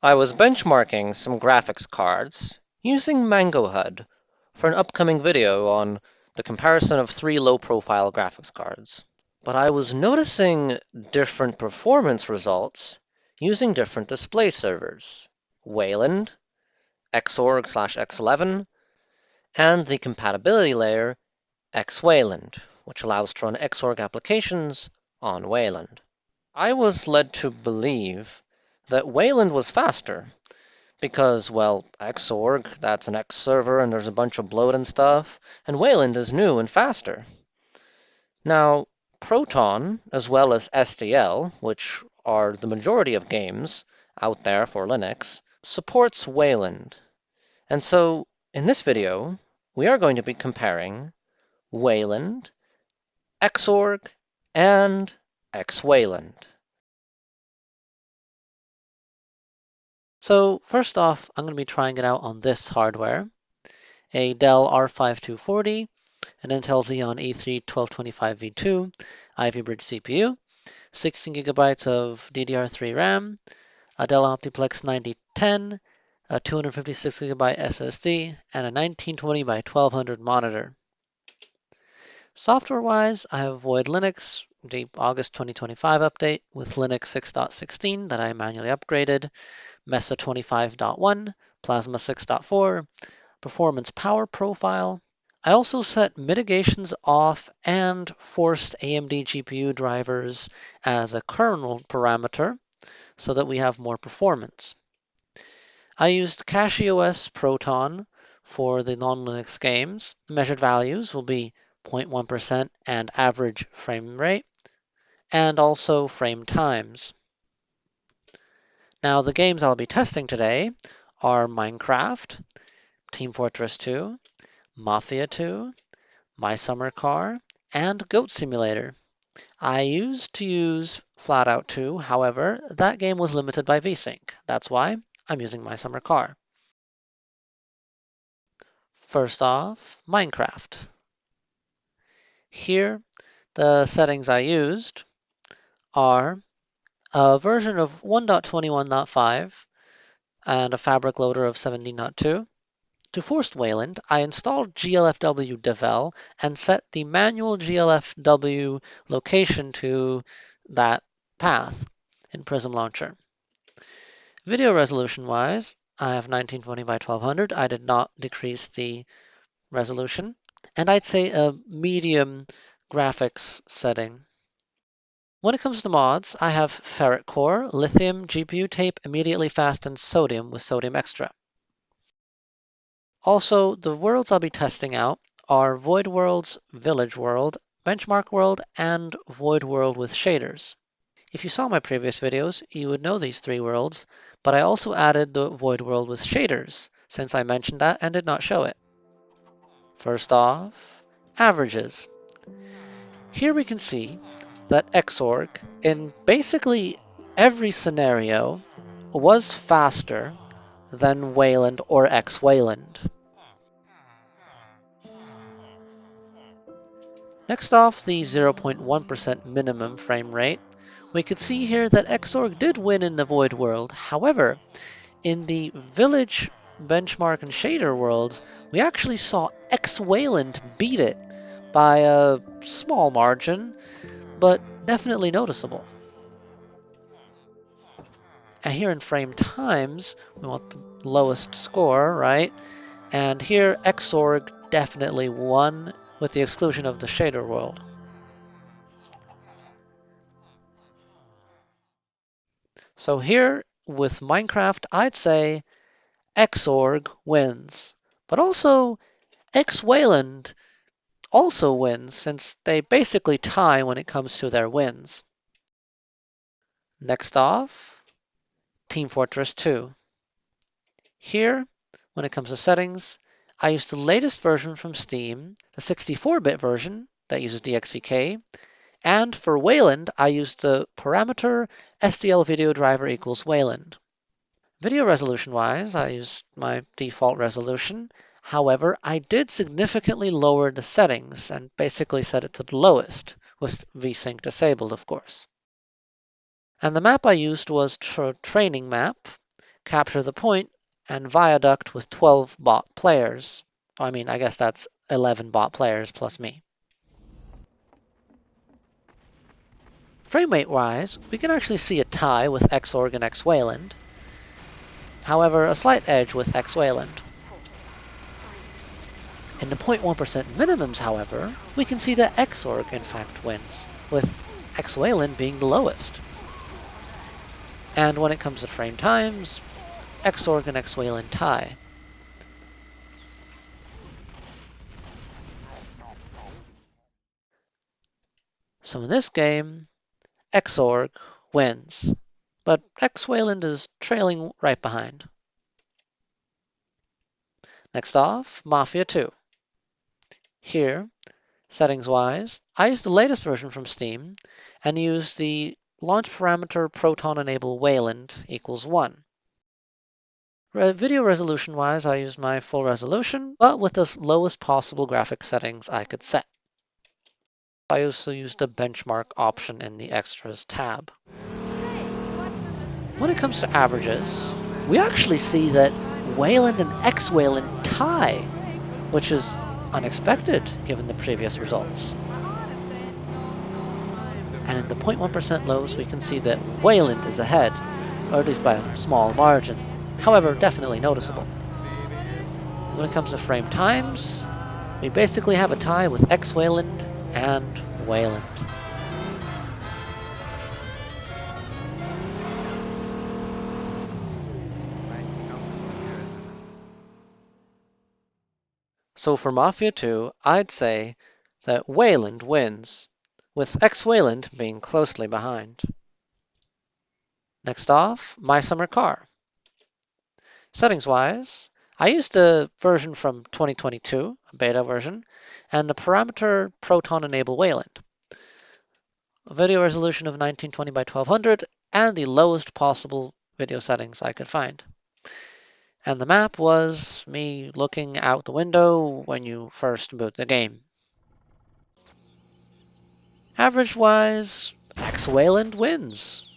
I was benchmarking some graphics cards using Mango HUD for an upcoming video on the comparison of three low-profile graphics cards. But I was noticing different performance results using different display servers, Wayland, Xorg/X11, and the compatibility layer xWayland, which allows to run Xorg applications on Wayland. I was led to believe that Wayland was faster because, well, Xorg, that's an X server and there's a bunch of bloat and stuff, and Wayland is new and faster. Now, Proton, as well as SDL, which are the majority of games out there for Linux, supports Wayland. And so, in this video, we are going to be comparing Wayland, Xorg, and xWayland. So first off, I'm going to be trying it out on this hardware, a Dell R5240, an Intel Xeon E3-1225V2, Ivy Bridge CPU, 16 gigabytes of DDR3 RAM, a Dell Optiplex 9010, a 256 gigabyte SSD, and a 1920 by 1200 monitor. Software-wise, I have Void Linux, the August 2025 update with Linux 6.16 that I manually upgraded, Mesa 25.1, Plasma 6.4, Performance Power Profile. I also set mitigations off and forced AMD GPU drivers as a kernel parameter so that we have more performance. I used CachyOS Proton for the non-Linux games. Measured values will be 0.1% and average frame rate, and also frame times. Now, the games I'll be testing today are Minecraft, Team Fortress 2, Mafia 2, My Summer Car, and Goat Simulator. I used to use Flatout 2, however, that game was limited by VSync. That's why I'm using My Summer Car. First off, Minecraft. Here, the settings I used are a version of 1.21.5 and a fabric loader of 17.2. To force Wayland, I installed glfw devel and set the manual glfw location to that path in Prism Launcher. Video resolution-wise, I have 1920 by 1200. I did not decrease the resolution. And I'd say a medium graphics setting. When it comes to mods, I have Ferret Core, Lithium, GPU tape, Immediately Fast, and Sodium with Sodium Extra. Also, the worlds I'll be testing out are Void Worlds, Village World, Benchmark World, and Void World with shaders. If you saw my previous videos, you would know these three worlds, but I also added the Void World with shaders, since I mentioned that and did not show it. First off, averages. Here we can see that Xorg, in basically every scenario, was faster than Wayland or xWayland. Next off, the 0.1% minimum frame rate. We could see here that Xorg did win in the Void world. However, in the Village, Benchmark, and Shader worlds, we actually saw xWayland beat it by a small margin, but definitely noticeable. And here in frame times, we want the lowest score, right? And here Xorg definitely won with the exclusion of the shader world. So here with Minecraft, I'd say Xorg wins. But also xWayland also wins since they basically tie when it comes to their wins. Next off, Team Fortress 2. Here, when it comes to settings, I use the latest version from Steam, the 64-bit version that uses DXVK, and for Wayland, I used the parameter SDL video driver equals Wayland. Video resolution-wise, I used my default resolution. However, I did significantly lower the settings and basically set it to the lowest, with VSync disabled, of course. And the map I used was training map, capture the point, and viaduct with 12 bot players. I mean, I guess that's 11 bot players plus me. Framerate-wise, we can actually see a tie with Xorg and xWayland. However, a slight edge with xWayland. In the 0.1% minimums, however, we can see that Xorg in fact wins, with xWayland being the lowest. And when it comes to frame times, Xorg and xWayland tie. So in this game, Xorg wins, but xWayland is trailing right behind. Next off, Mafia 2. Here, settings-wise, I used the latest version from Steam and used the launch parameter proton enable Wayland equals 1. Video resolution-wise, I used my full resolution, but with the lowest possible graphic settings I could set. I also used the benchmark option in the extras tab. When it comes to averages, we actually see that Wayland and xWayland tie, which is unexpected given the previous results. And in the 0.1% lows, we can see that Wayland is ahead, or at least by a small margin, however, definitely noticeable. When it comes to frame times, we basically have a tie with xWayland and Wayland. So for Mafia 2, I'd say that Wayland wins, with xWayland being closely behind. Next off, My Summer Car. Settings-wise, I used the version from 2022, a beta version, and the parameter Proton Enable Wayland. A video resolution of 1920 by 1200, and the lowest possible video settings I could find. And the map was me looking out the window when you first boot the game. Average-wise, xWayland wins.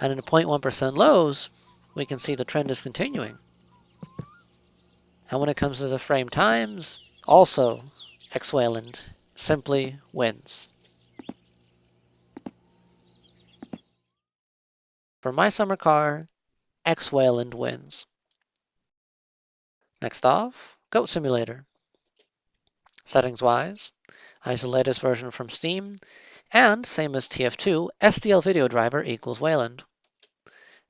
And in the 0.1% lows, we can see the trend is continuing. And when it comes to the frame times, also xWayland simply wins. For My Summer Car, xWayland wins. Next off, Goat Simulator. Settings-wise, I use the latest version from Steam, and same as TF2, SDL video driver equals Wayland.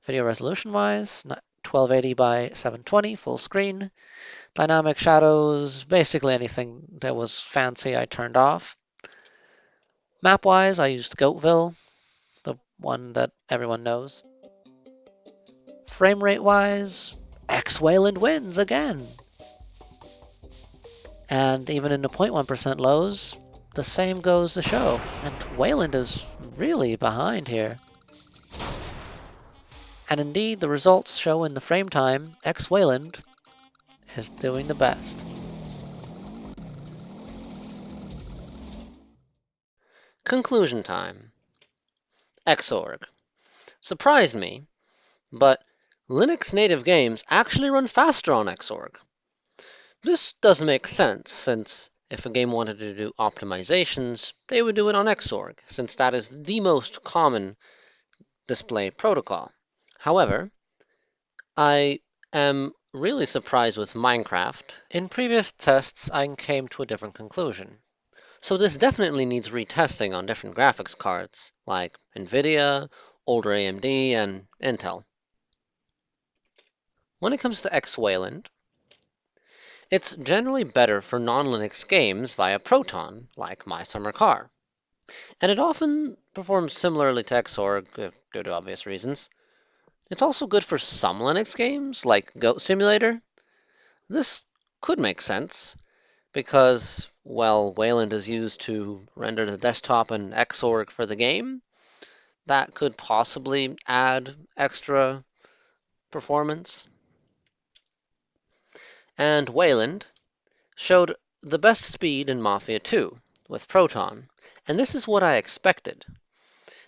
Video resolution-wise, 1280 by 720, full screen. Dynamic shadows, basically anything that was fancy I turned off. Map-wise, I used Goatville, the one that everyone knows. Frame rate-wise, xWayland wins again. And even in the 0.1% lows, the same goes to show. And Wayland is really behind here. And indeed, the results show in the frame time, xWayland is doing the best. Conclusion time. Xorg. Surprised me, but Linux native games actually run faster on Xorg. This does make sense, since if a game wanted to do optimizations, they would do it on Xorg, since that is the most common display protocol. However, I am really surprised with Minecraft. In previous tests, I came to a different conclusion. So this definitely needs retesting on different graphics cards, like NVIDIA, older AMD, and Intel. When it comes to xWayland, it's generally better for non-Linux games via Proton, like My Summer Car. And it often performs similarly to Xorg due to obvious reasons. It's also good for some Linux games, like Goat Simulator. This could make sense, because, well, Wayland is used to render the desktop and Xorg for the game. That could possibly add extra performance. And Wayland showed the best speed in Mafia 2 with Proton, and this is what I expected.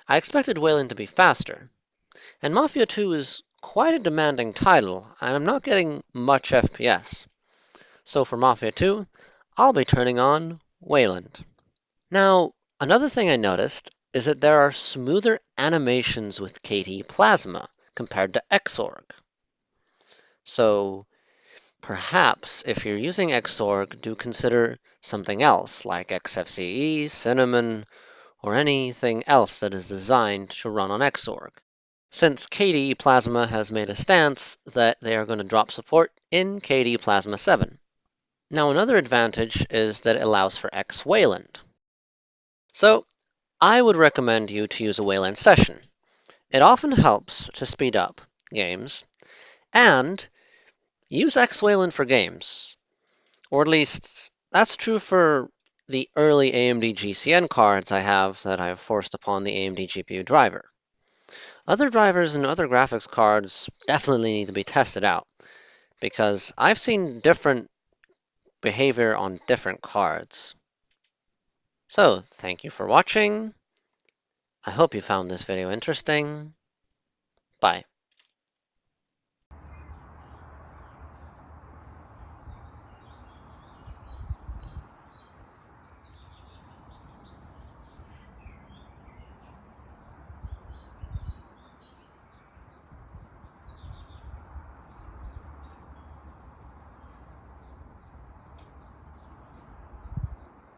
I expected Wayland to be faster, and Mafia 2 is quite a demanding title, and I'm not getting much FPS. So for Mafia 2, I'll be turning on Wayland. Now, another thing I noticed is that there are smoother animations with KT Plasma compared to Xorg. So perhaps if you're using Xorg, do consider something else like XFCE, Cinnamon, or anything else that is designed to run on Xorg, since KDE Plasma has made a stance that they are going to drop support in KDE Plasma 7. Now, another advantage is that it allows for xWayland. So, I would recommend you to use a Wayland session. It often helps to speed up games, and use xWayland for games. Or at least, that's true for the early AMD GCN cards I have that I have forced upon the AMD GPU driver. Other drivers and other graphics cards definitely need to be tested out, because I've seen different behavior on different cards. So, thank you for watching. I hope you found this video interesting. Bye.